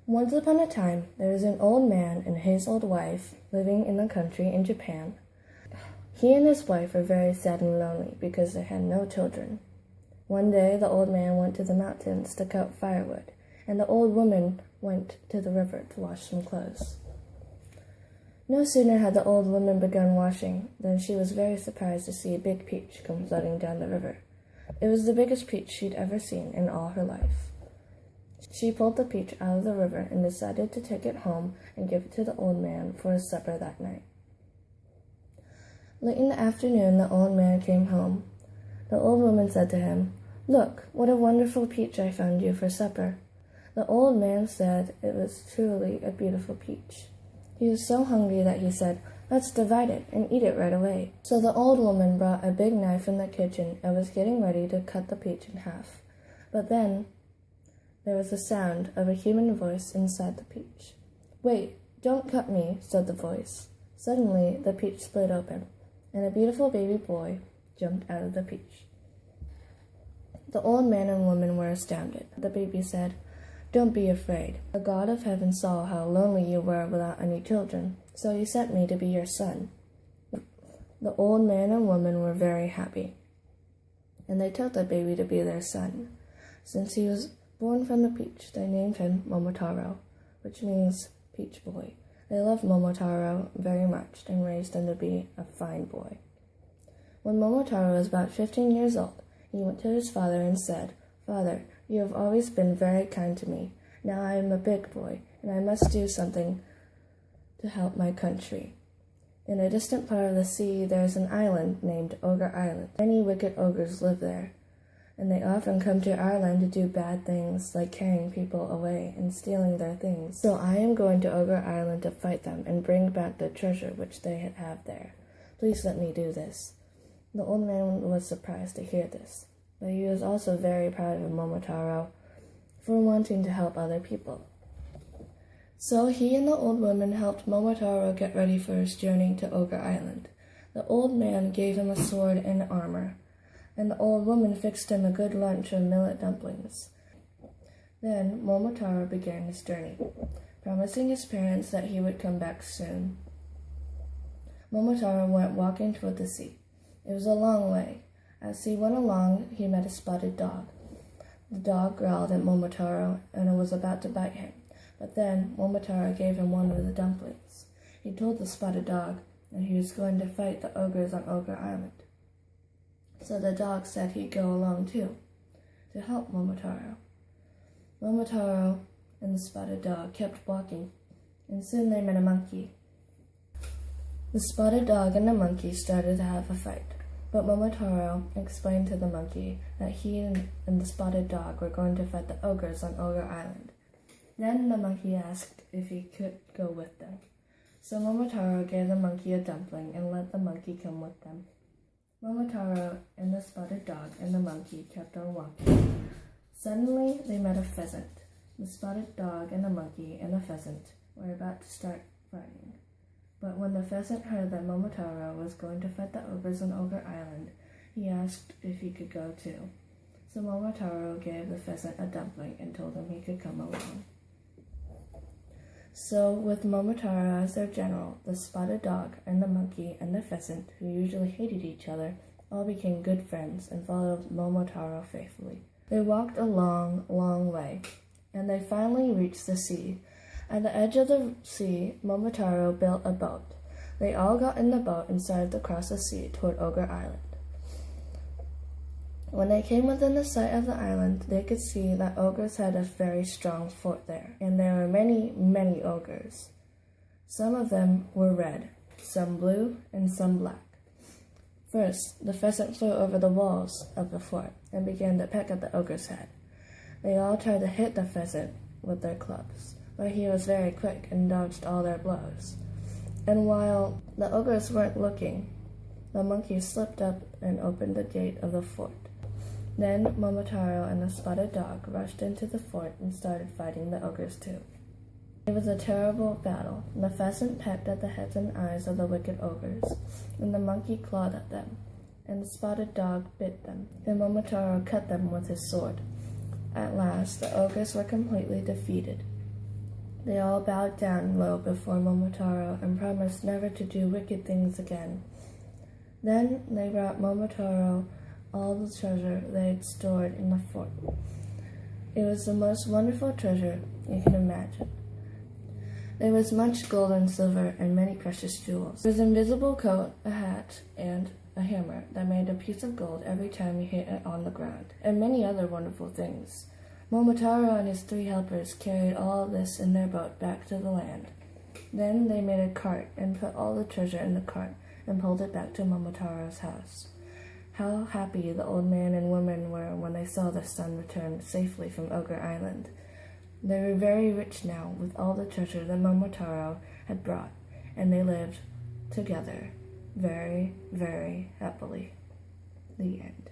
Once upon a time, there was an old man and his old wife living in the country in Japan. He and his wife were very sad and lonely because they had no children. One day, the old man went to the mountains to cut firewood, and the old woman went to the river to wash some clothes. No sooner had the old woman begun washing than she was very surprised to see a big peach come floating down the river. It was the biggest peach she'd ever seen in all her life. She pulled the peach out of the river and decided to take it home and give it to the old man for his supper that night. Late in the afternoon, the old man came home. The old woman said to him, "Look, what a wonderful peach I found you for supper." The old man said it was truly a beautiful peach. He was so hungry that he said, "Let's divide it and eat it right away." So the old woman brought a big knife in the kitchen and was getting ready to cut the peach in half. But then there was the sound of a human voice inside the peach. "Wait, don't cut me," said the voice. Suddenly, the peach split open, and a beautiful baby boy jumped out of the peach. The old man and woman were astounded. The baby said, "Don't be afraid. The God of heaven saw how lonely you were without any children, so he sent me to be your son." The old man and woman were very happy, and they took the baby to be their son. Since he was born from the peach, they named him Momotaro, which means peach boy. They loved Momotaro very much and raised him to be a fine boy. When Momotaro was about 15 years old, he went to his father and said, "Father, you have always been very kind to me. Now I am a big boy, and I must do something to help my country. In a distant part of the sea, there is an island named Ogre Island. Many wicked ogres live there, and they often come to our land to do bad things like carrying people away and stealing their things. So I am going to Ogre Island to fight them and bring back the treasure which they have there. Please let me do this." The old man was surprised to hear this, but he was also very proud of Momotaro for wanting to help other people. So he and the old woman helped Momotaro get ready for his journey to Ogre Island. The old man gave him a sword and armor, and the old woman fixed him a good lunch of millet dumplings. Then Momotaro began his journey, promising his parents that he would come back soon. Momotaro went walking toward the sea. It was a long way. As he went along, he met a spotted dog. The dog growled at Momotaro and was about to bite him, but then Momotaro gave him one of the dumplings. He told the spotted dog that he was going to fight the ogres on Ogre Island. So the dog said he'd go along too, to help Momotaro. Momotaro and the spotted dog kept walking, and soon they met a monkey. The spotted dog and the monkey started to have a fight, but Momotaro explained to the monkey that he and the spotted dog were going to fight the ogres on Ogre Island. Then the monkey asked if he could go with them. So Momotaro gave the monkey a dumpling and let the monkey come with them. Momotaro and the spotted dog and the monkey kept on walking. Suddenly, they met a pheasant. The spotted dog and the monkey and the pheasant were about to start fighting. But when the pheasant heard that Momotaro was going to fight the ogres on Ogre Island, he asked if he could go too. So Momotaro gave the pheasant a dumpling and told him he could come along. So, with Momotaro as their general, the spotted dog and the monkey and the pheasant, who usually hated each other, all became good friends and followed Momotaro faithfully. They walked a long, long way, and they finally reached the sea. At the edge of the sea, Momotaro built a boat. They all got in the boat and started to cross the sea toward Ogre Island. When they came within the sight of the island, they could see that ogres had a very strong fort there, and there were many, many ogres. Some of them were red, some blue, and some black. First, the pheasant flew over the walls of the fort and began to peck at the ogre's head. They all tried to hit the pheasant with their clubs, but he was very quick and dodged all their blows. And while the ogres weren't looking, the monkey slipped up and opened the gate of the fort. Then Momotaro and the spotted dog rushed into the fort and started fighting the ogres too. It was a terrible battle. The pheasant pecked at the heads and eyes of the wicked ogres, and the monkey clawed at them, and the spotted dog bit them, and Momotaro cut them with his sword. At last, the ogres were completely defeated. They all bowed down low before Momotaro and promised never to do wicked things again. Then they brought Momotaro all the treasure they had stored in the fort. It was the most wonderful treasure you can imagine. There was much gold and silver and many precious jewels. There was an invisible coat, a hat, and a hammer that made a piece of gold every time you hit it on the ground, and many other wonderful things. Momotaro and his 3 helpers carried all this in their boat back to the land. Then they made a cart and put all the treasure in the cart and pulled it back to Momotaro's house. How happy the old man and woman were when they saw the son return safely from Ogre Island. They were very rich now with all the treasure that Momotaro had brought, and they lived together very, very happily. The end.